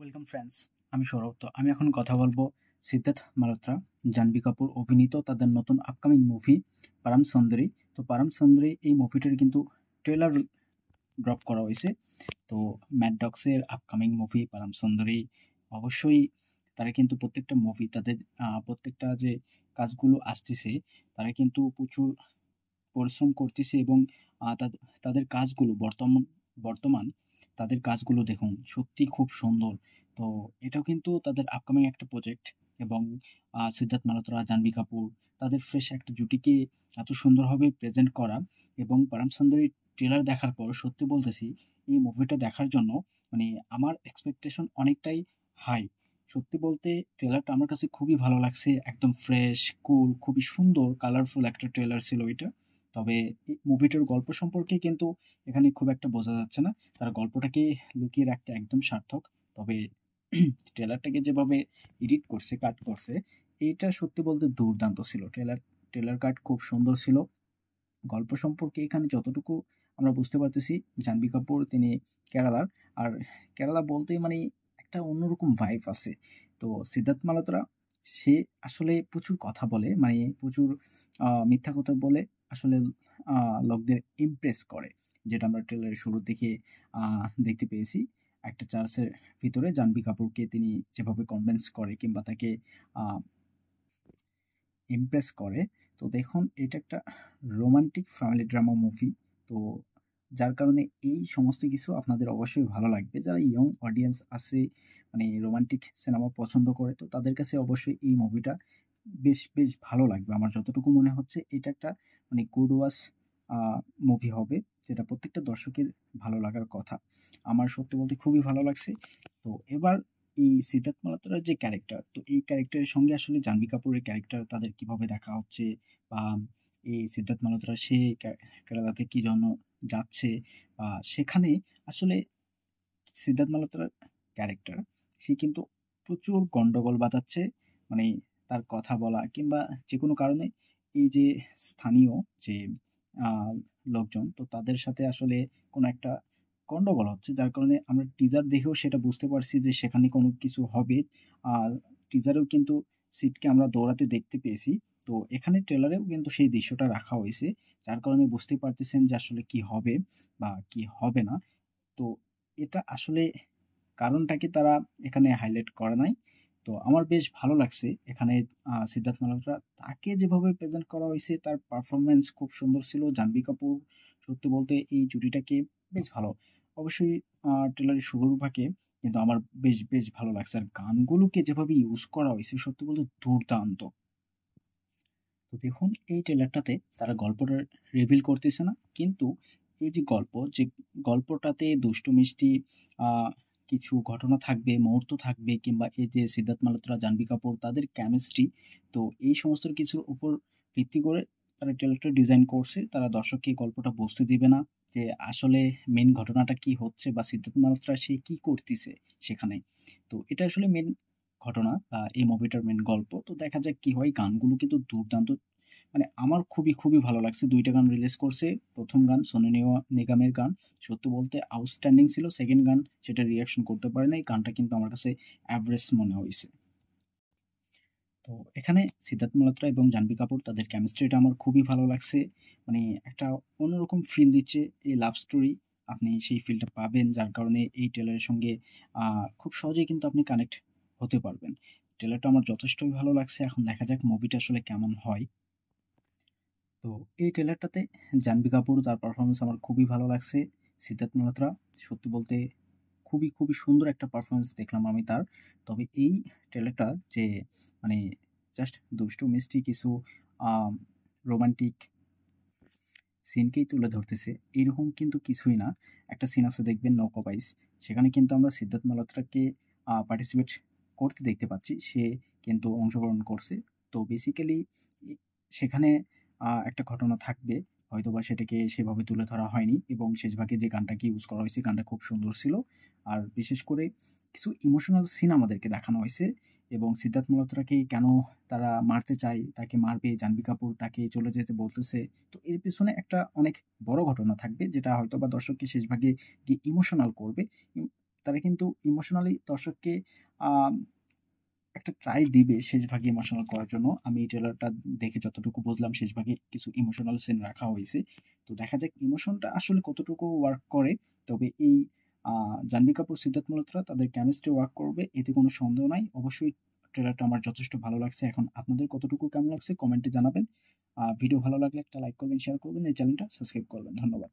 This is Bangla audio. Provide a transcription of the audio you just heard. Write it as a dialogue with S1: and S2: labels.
S1: ওয়েলকাম ফ্রেন্ডস, আমি সৌরভ। তো আমি এখন কথা বলবো সিদ্ধার্থ মালহোত্রা, জাহ্নবী কাপুর অভিনীত তাদের নতুন আপকামিং মুভি পারাম সুন্দরী। তো পারাম সুন্দরী এই মুভিটার কিন্তু ট্রেলার ড্রপ করা হয়েছে। তো ম্যাড ডগসের আপকামিং মুভি পারাম সুন্দরী অবশ্যই তারা কিন্তু প্রত্যেকটা মুভি তাদের প্রত্যেকটা যে কাজগুলো আসতেছে তারা কিন্তু প্রচুর পরিশ্রম করতেছে এবং তাদের কাজগুলো বর্তমান তাদের কাজগুলো দেখুন সত্যি খুব সুন্দর। তো এটাও কিন্তু তাদের আপকামিং একটা প্রজেক্ট এবং সিদ্ধার্থ মালহোত্রা, জাহ্নবী কাপুর তাদের ফ্রেশ একটা জুটিকে এত সুন্দরভাবে প্রেজেন্ট করা এবং পরম সুন্দরী ট্রেলার দেখার পর সত্যি বলতেছি এই মুভিটা দেখার জন্য মানে আমার এক্সপেকটেশন অনেকটাই হাই। সত্যি বলতে ট্রেলারটা আমার কাছে খুবই ভালো লাগছে। একদম ফ্রেশ, কুল, খুবই সুন্দর কালারফুল একটা ট্রেলার ছিল এটা। তবে এই মুভিটার গল্প সম্পর্কে কিন্তু এখানে খুব একটা বোঝা যাচ্ছে না। তারা গল্পটাকে লুকিয়ে রাখতে একদম সার্থক। তবে ট্রেলারটাকে যেভাবে এডিট করছে, কাট করছে, এইটা সত্যি বলতে দুর্দান্ত ছিল। ট্রেলার কাট খুব সুন্দর ছিল। গল্প সম্পর্কে এখানে যতটুকু আমরা বুঝতে পারতেছি, জাহ্নবী কাপুর তিনি কেরালার। আর কেরালা বলতেই মানে একটা অন্যরকম ভাইব আছে। তো সিদ্ধার্থ মালহোত্রা সে আসলে প্রচুর কথা বলে, মানে প্রচুর মিথ্যা কথা বলে আসলে লোকদের ইমপ্রেস করে। যেটা আমরা ট্রেলারের শুরুর দিকে দেখতে পেয়েছি। একটা চার্চের ভিতরে জাহ্নবী কাপুরকে তিনি যেভাবে কনভিন্স করে কিংবা তাকে আ ইমপ্রেস করে। তো দেখুন এটা একটা রোমান্টিক ফ্যামিলি ড্রামা মুভি। তো যার কারণে এই সমস্ত কিছু আপনাদের অবশ্যই ভালো লাগবে। যারা ইয়ং অডিয়েন্স আছে, মানে রোমান্টিক সিনেমা পছন্দ করে, তো তাদের কাছে অবশ্যই এই মুভিটা বেশ ভালো লাগবে। আমার যতটুকু মনে হচ্ছে এটা একটা মানে গুড ওয়াচ আ মুভি হবে, যেটা প্রত্যেকটা দর্শকের ভালো লাগার কথা। আমার সত্যি বলতে খুবই ভালো লাগছে। তো এবার এই সিদ্ধার্থ মালহোত্রার যে ক্যারেক্টার, তো এই ক্যারেক্টারের সঙ্গে আসলে জাহ্নবী কাপুরের ক্যারেক্টার তাদের কিভাবে দেখা হচ্ছে, বা এই সিদ্ধার্থ মালহোত্রা সে কেরালাতে কি জন্য যাচ্ছে, বা সেখানে আসলে সিদ্ধার্থ মালহোত্রার ক্যারেক্টার সে কিন্তু প্রচুর গন্ডগোল বাধাচ্ছে। মানে তার কথা বলা কিংবা যেকোনো কারণে এই যে স্থানীয় যে আ লোকজন, তো তাদের সাথে আসলে কোনো একটা গন্ডগোল হচ্ছে। যার কারণে আমরা টিজার দেখেও সেটা বুঝতে পারছি যে সেখানে কোনো কিছু হবে। আর টিজারেও কিন্তু সিডকে আমরা দৌড়াতে দেখতে পেয়েছি। তো এখানে ট্রেলারেও কিন্তু সেই দৃশ্যটা রাখা হইছে। যার কারণে বুঝতেই পারতেছেন যে আসলে কি হবে বা কি হবে না। তো এটা আসলে কারণটাকে তারা এখানে হাইলাইট করে নাই। তো আমার বেশ ভালো লাগছে এখানে সিদ্ধার্থ মালহোত্রা তাকে যেভাবে প্রেজেন্ট করা হইছে, তার পারফরম্যান্স খুব সুন্দর ছিল। জাহ্নবী কাপুর সত্যি বলতে এই জুটিটাকে বেশ ভালো। অবশ্যই ট্রেলারের শুরুর ভাগে কিন্তু আমার বেশ ভালো লাগছে। আর গানগুলোকে যেভাবে ইউজ করা হইছে সত্যি বলতে দুর্দান্ত। তো দেখুন এই ট্রেলারটাতে তারা গল্পটা রিভিল করতেছে না। কিন্তু এই যে গল্পটাতে দুষ্টু মিষ্টি আ কিছু ঘটনা থাকবে, মুহূর্ত থাকবে কিংবা এই যে সিদ্ধার্থ মালহোত্রা, জাহ্নবী কাপুর তাদের কেমিস্ট্রি, তো এই সমস্ত কিছুর উপর ভিত্তি করে তারা ট্রেলারটা ডিজাইন করছে। তারা দর্শককে গল্পটা বুঝতে দিবে না যে আসলে মেইন ঘটনাটা কি হচ্ছে বা সিদ্ধার্থ মালহোত্রা সে কি করতিছে সেখানে। তো এটা আসলে মেইন ঘটনা বা এই মুভিটার মেইন গল্প। তো দেখা যাক কি হয়। গানগুলো কিন্তু দুর্দান্ত। মানে আমার খুবই ভালো লাগছে। ২ টা গান রিলিজ করছে। ১ম গান সোনু নিগমের গান। সত্যি বলতে আউটস্ট্যান্ডিং ছিল। 2nd গান সেটার রিঅ্যাকশন করতে পারি নাই। গানটা কিন্তু আমার কাছে এভারেজ মনে হইছে। তো এখানে সিদ্ধার্থ মালহোত্রা এবং জাহ্নবী কাপুর তাদের কেমিস্ট্রিটা আমার খুবই ভালো লাগছে। মানে একটা অন্যরকম ফিল দিচ্ছে এই লাভ স্টোরি। আপনি সেই ফিলটা পাবেন যার কারণে এই ট্রেলারের সঙ্গে আ খুব সহজেই কিন্তু আপনি কানেক্ট হতে পারবেন। ট্রেলারটা আমার যথেষ্টই ভালো লাগছে। এখন দেখা যাক মুভিটা আসলে কেমন হয়। তো এই ট্রেলারটাতে জাহ্নবী কাপুর তার পারফরম্যান্স আমার খুবই ভালো লাগছে। সিদ্ধার্থ মালহোত্রা সত্যি বলতে খুবই সুন্দর একটা পারফরম্যান্স দেখলাম আমি তার। তবে এই ট্রেলারটা যে মানে জাস্ট দুষ্টু মিষ্টি কিছু আম রোমান্টিক সিনকেই তুলে ধরতেছে, এরকম কিন্তু কিছুই না। একটা সিন আছে দেখবেন 'নৌকা বাইচ', সেখানে কিন্তু আমরা সিদ্ধার্থ মালহোত্রাকে পার্টিসিপেট করতে দেখতে পাচ্ছি। সে কিন্তু অংশগ্রহণ করছে। তো বেসিক্যালি ই সেখানে একটা ঘটনা থাকবে। হয়তোবা সেটাকে সেভাবে তুলে ধরা হয়নি এবং শেষভাগে যে গানটাকে ইউজ করা হয়েছে, গানটা খুব সুন্দর ছিল। আর বিশেষ করে কিছু ইমোশনাল সিন আমাদেরকে দেখানো হয়েছে এবং সিদ্ধার্থ মালহোত্রাকে কেন তারা মারতে চায়, তাকে মারবে, জাহ্নবী কাপুর তাকে চলে যেতে বলতেছে। তো এর পেছনে একটা অনেক বড় ঘটনা থাকবে যেটা হয়তোবা দর্শককে শেষভাগে গিয়ে ইমোশনাল করবে। ইম তারা কিন্তু ইমোশনালি দর্শককে আম একটা ট্রাই দিবে শেষ ভাগে ইমোশনাল করার জন্য। আমি এই ট্রেলারটা দেখে যতটুকু বুঝলাম শেষ ভাগে কিছু ইমোশনাল সিন রাখা হইছে। তো দেখা যাক ইমোশনটা আসলে কতটুকু ওয়ার্ক করে। তবে এই আ জাহ্নবী কাপুর, সিদ্ধার্থ মালহোত্রা তাদের কেমিস্ট্রি ওয়ার্ক করবে এতে কোনো সন্দেহ নাই। অবশ্যই ট্রেলারটা আমার যথেষ্ট ভালো লাগছে। এখন আপনাদের কতটুকু কেমন লাগছে কমেন্টে জানাবেন। ভিডিও ভালো লাগলে একটা লাইক করবেন, শেয়ার করবেন, এই চ্যানেলটা সাবস্ক্রাইব করবেন। ধন্যবাদ।